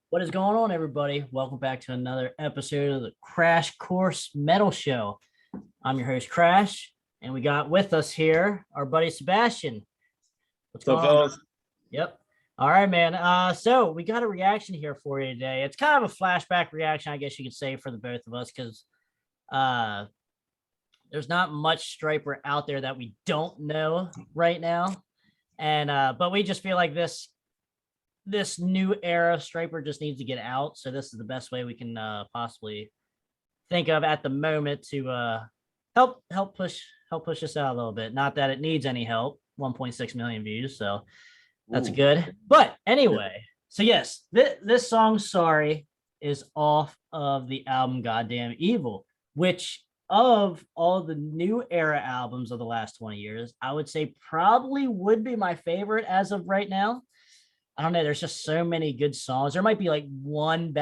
What is going on, everybody? Welcome back to another episode of the Crash Course Metal Show. I'm your host, Crash, and we got with us here our buddy Sebastian. What's So, going on? fellas, Yep. All right, man. So we got a reaction here for you today. It's kind of a flashback reaction, I guess you could say, for the both of us, because there's not much Stryper out there that we don't know right now. And but we just feel like this new era Stryper just needs to get out. So this is the best way we can possibly think of at the moment to help push us out a little bit. Not that it needs any help. 1.6 million views, so that's good. But anyway, so yes, this song "Sorry" is off of the album "Goddamn Evil," which of all the new era albums of the last 20 years, I would say probably would be my favorite as of right now. I don't know. There's just so many good songs. There might be like one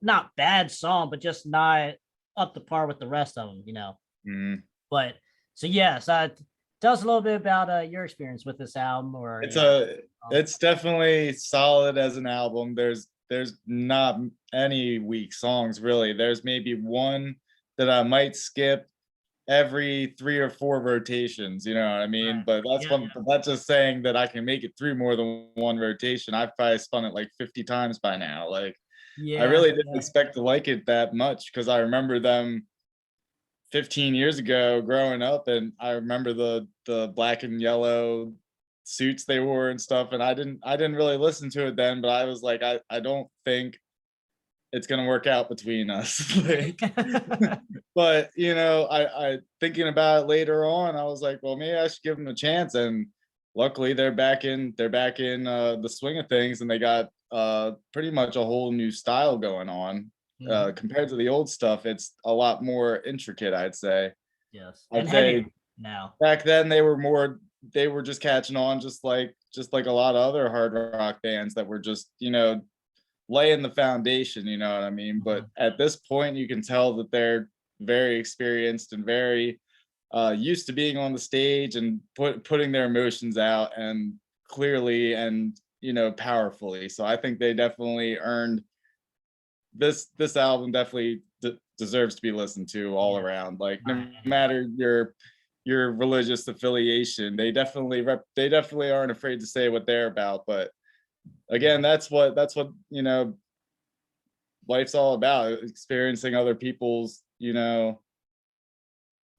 not bad song, but just not up to par with the rest of them, But so yes, tell us a little bit about your experience with this album. Or it's definitely solid as an album. There's not any weak songs really. There's maybe one that I might skip every 3 or 4 rotations, you know what I mean? Right. But that's just saying that I can make it through more than one rotation. I've probably spun it like 50 times by now. Like, I really didn't expect to like it that much because I remember them 15 years ago growing up, and I remember the black and yellow suits they wore and stuff, and I didn't really listen to it then, but I was like, I don't think it's gonna work out between us. Like, but I thinking about it later on, I was like, well, maybe I should give them a chance. And luckily they're back in the swing of things, and they got pretty much a whole new style going on. Compared to the old stuff, it's a lot more intricate, I'd say. Yes. I'd say now. Back then they were just catching on, just like a lot of other hard rock bands that were just, laying the foundation, you know what I mean? But at this point, you can tell that they're very experienced and very used to being on the stage and putting their emotions out, and clearly and powerfully. So I think they definitely earned this album. Definitely deserves to be listened to all around. Like, no matter your religious affiliation, they definitely aren't afraid to say what they're about. But again, that's what life's all about, experiencing other people's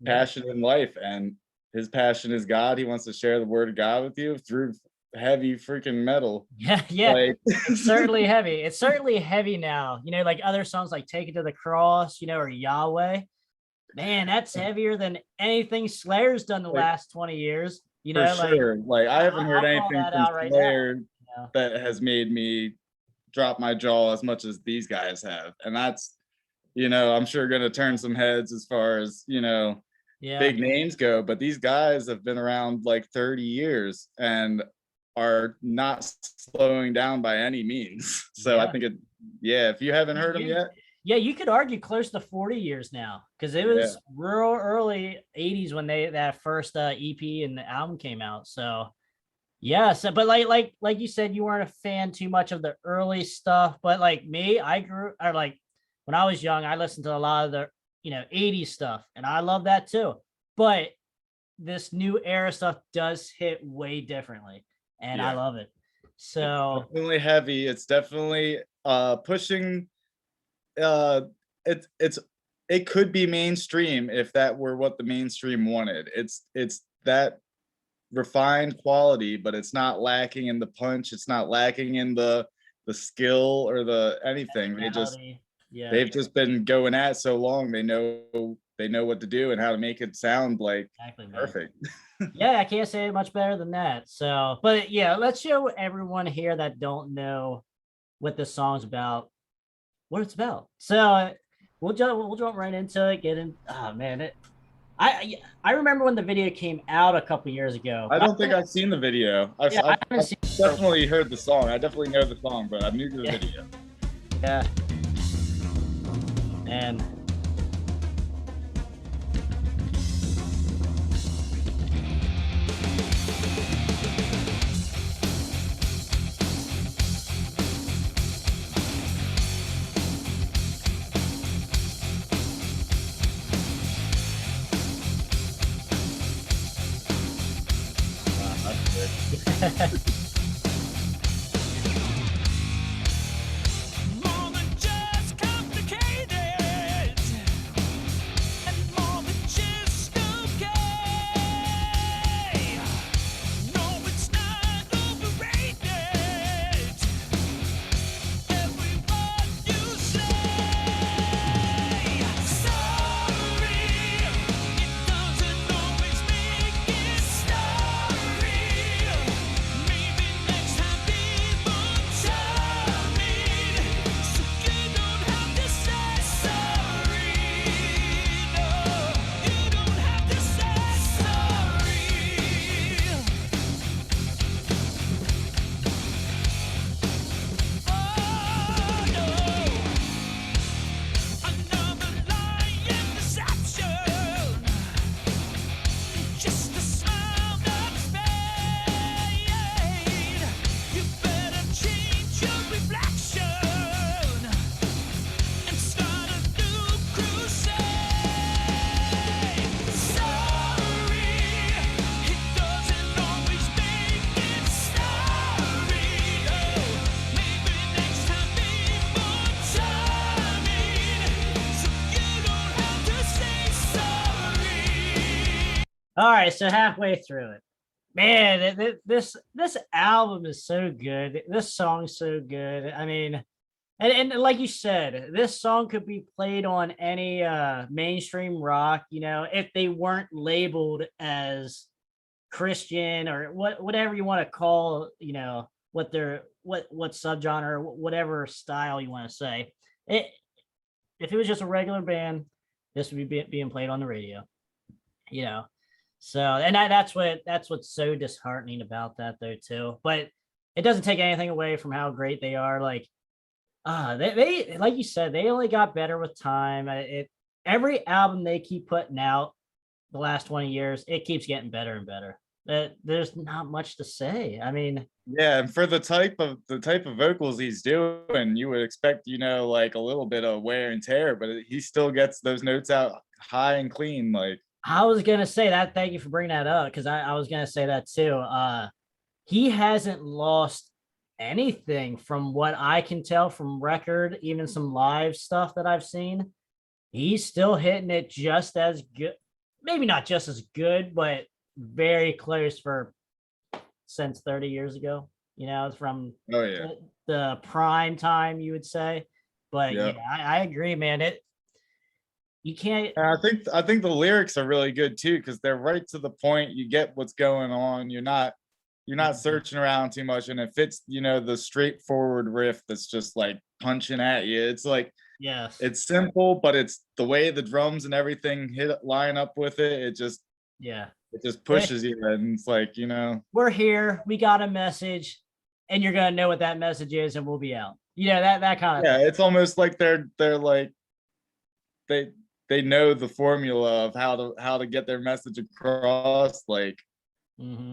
passion in life. And his passion is God. He wants to share the word of God with you through heavy freaking metal. Yeah. Like, it's certainly heavy. It's certainly heavy now, like other songs like "Take It to the Cross," or "Yahweh." Man, that's heavier than anything Slayer's done the last 20 years. For sure. Like, I haven't heard anything from Slayer that has made me drop my jaw as much as these guys have. And that's, I'm sure going to turn some heads as far as, big names go. But these guys have been around like 30 years and are not slowing down by any means. So I think if you haven't heard them yet. Yeah, you could argue close to 40 years now, because it was real early 80s when that first EP and the album came out. So but like you said, you weren't a fan too much of the early stuff. But like me, when I was young, I listened to a lot of the 80s stuff, and I love that too. But this new era stuff does hit way differently, and I love it. So it's definitely heavy. It's definitely pushing. It could be mainstream if that were what the mainstream wanted. It's that refined quality, but it's not lacking in the punch. It's not lacking in the skill or the anything. They've just been going at it so long. They know what to do and how to make it sound like perfect. Yeah, I can't say it much better than that. So, but let's show everyone here that don't know what this song's about what it's about. So we'll jump right into it. Oh man, I remember when the video came out a couple years ago. I don't think I've seen the video. I've definitely heard the song. I definitely know the song, but I'm new to the video. Yeah. And All right, so halfway through it, man, this album is so good. This song's so good. I mean, and like you said, this song could be played on any mainstream rock, you know, if they weren't labeled as Christian or whatever you want to call, you know, what their what subgenre, whatever style you want to say. It if it was just a regular band, this would be being played on the radio, you know. So, and that's what's so disheartening about that though too. But it doesn't take anything away from how great they are. Like, they like you said, they only got better with time. Every album they keep putting out the last 20 years, it keeps getting better and better. There's not much to say. I mean, yeah, and for the type of vocals he's doing, you would expect, you know, like a little bit of wear and tear, but he still gets those notes out high and clean. Like, I was gonna say that. Thank you for bringing that up because I was gonna say that too. He hasn't lost anything from what I can tell from record, even some live stuff that I've seen. He's still hitting it just as good, maybe not just as good, but very close for since 30 years ago. You know, from oh yeah, the prime time, you would say. But yeah, I agree, man. You can't. And I think the lyrics are really good too because they're right to the point. You get what's going on. You're not searching around too much, and it fits, you know, the straightforward riff that's just like punching at you. It's like, yes, it's simple, but it's the way the drums and everything line up with it. It just pushes you, and it's like, you know, we're here. We got a message, and you're gonna know what that message is, and we'll be out. You know, that kind of thing. It's almost like they're like they know the formula of how to get their message across, like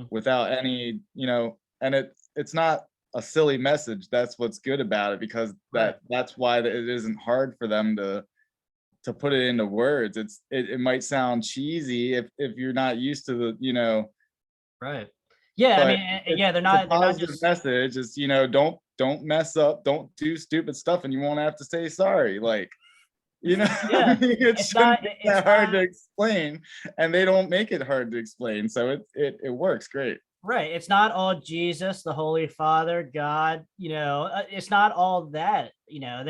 without any, you know, and it's not a silly message. That's what's good about it, because that's why it isn't hard for them to put it into words. It might sound cheesy if you're not used to the, you know. Right. Yeah, I mean, yeah, they're not just message. It's, you know, don't mess up, don't do stupid stuff, and you won't have to say sorry. Like, you know, yeah, it's not hard to explain, and they don't make it hard to explain, so it works great. Right. It's not all Jesus, the Holy Father, God. You know, it's not all that. You know,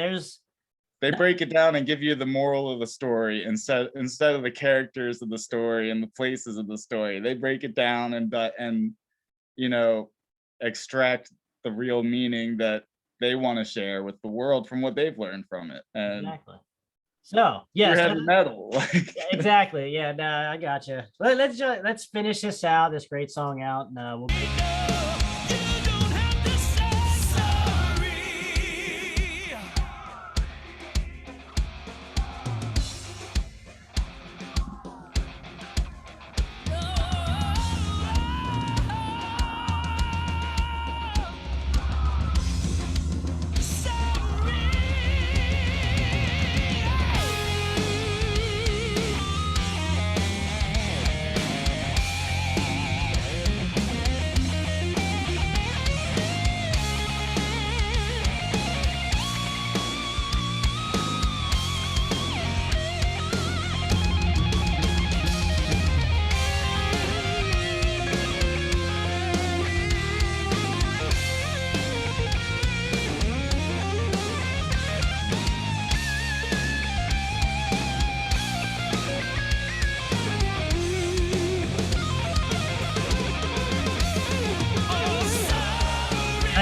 they break it down and give you the moral of the story instead of the characters of the story and the places of the story. They break it down and you know, extract the real meaning that they want to share with the world from what they've learned from it. And exactly. So yeah, heavy metal. Exactly. Yeah, no, I gotcha. Let's finish this out, this great song out, and we'll.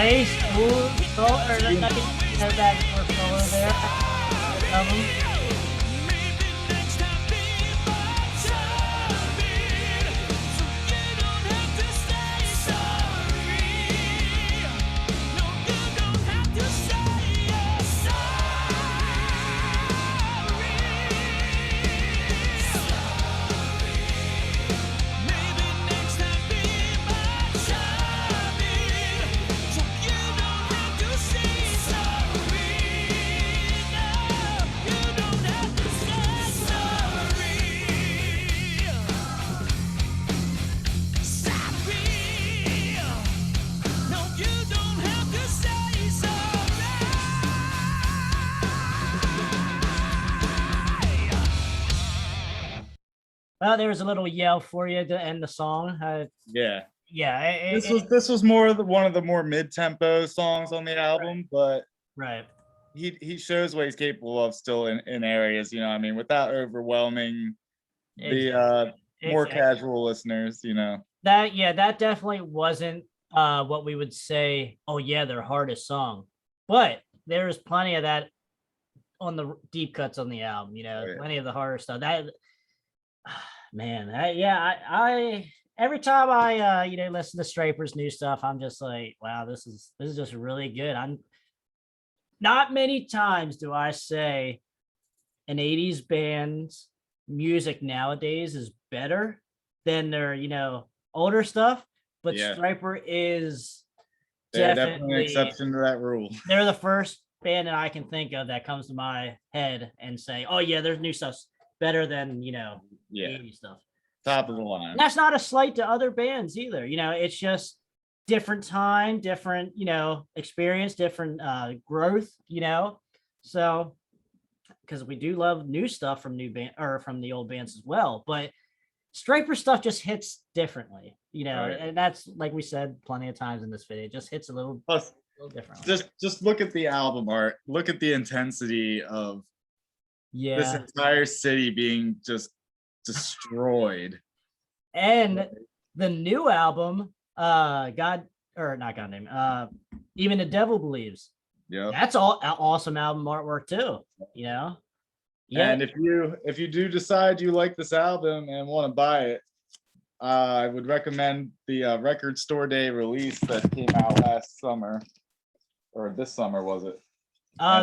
Nice. Ooh, solo, or nothing. Back for solo there. Of them. Well, there's a little yell for you to end the song. Yeah. Yeah. This was more of one of the more mid-tempo songs on the album, but right. He shows what he's capable of still in areas, you know what I mean, without overwhelming the more casual listeners, you know. That definitely wasn't what we would say, oh yeah, their hardest song. But there's plenty of that on the deep cuts on the album, you know, plenty of the harder stuff. That man, I every time I listen to Stryper's new stuff, I'm just like, wow, this is just really good. I'm not many times do I say an 80s band's music nowadays is better than their, older stuff, but Stryper is definitely an exception to that rule. They're the first band that I can think of that comes to my head and say, oh yeah, there's new stuff better than 80s stuff. Top of the line. And that's not a slight to other bands either. It's just different time, different, experience, different growth, So because we do love new stuff from new band or from the old bands as well, but Stryper stuff just hits differently, and that's like we said plenty of times in this video, it just hits a little different. Just look at the album art, look at the intensity of this entire city being just destroyed. And the new album, Even the Devil Believes. Yeah, that's all awesome album artwork too. Yeah. And if you do decide you like this album and want to buy it, I would recommend the Record Store Day release that came out last summer, or this summer, was it?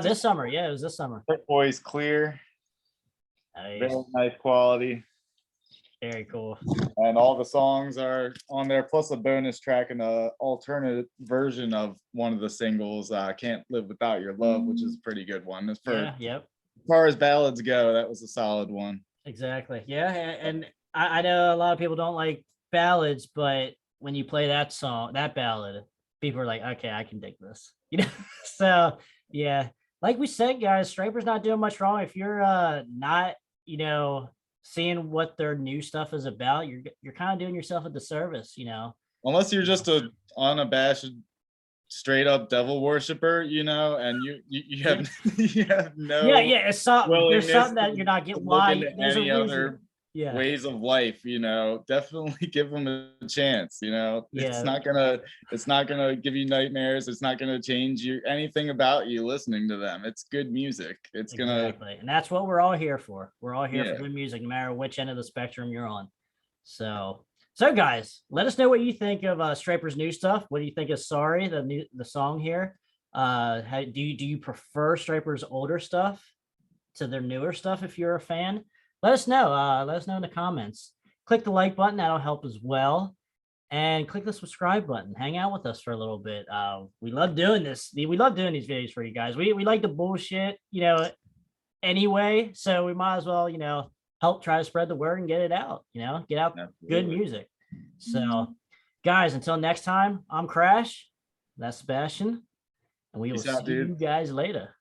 This summer, it was this summer. Boys Clear, nice. Very nice quality. Very cool. And all the songs are on there, plus a bonus track and a alternate version of one of the singles, Can't Live Without Your Love, which is a pretty good one. As far as ballads go, that was a solid one. Exactly. Yeah. And I know a lot of people don't like ballads, but when you play that song, that ballad, people are like, okay, I can dig this. So yeah, like we said, guys, Stryper's not doing much wrong. If you're not, seeing what their new stuff is about, you're kind of doing yourself a disservice, Unless you're just a unabashed, straight up devil worshiper, and you have no it's something. There's something that you're not getting. Why? There's any other ways of life, definitely give them a chance. It's not gonna give you nightmares. It's not gonna change anything about you listening to them. It's good music. It's gonna, and that's what we're all here for. We're all here for good music, no matter which end of the spectrum you're on. So guys, let us know what you think of Stryper's new stuff. What do you think of Sorry, the song here? Do you prefer Stryper's older stuff to their newer stuff? If you're a fan, let us know. Let us know in the comments. Click the like button, that'll help as well. And click the subscribe button. Hang out with us for a little bit. We love doing this. We love doing these videos for you guys. We like the bullshit, anyway. So we might as well, help try to spread the word and get it out, get out good music. So guys, until next time, I'm Krash. That's Sebastian. And we will see you guys later.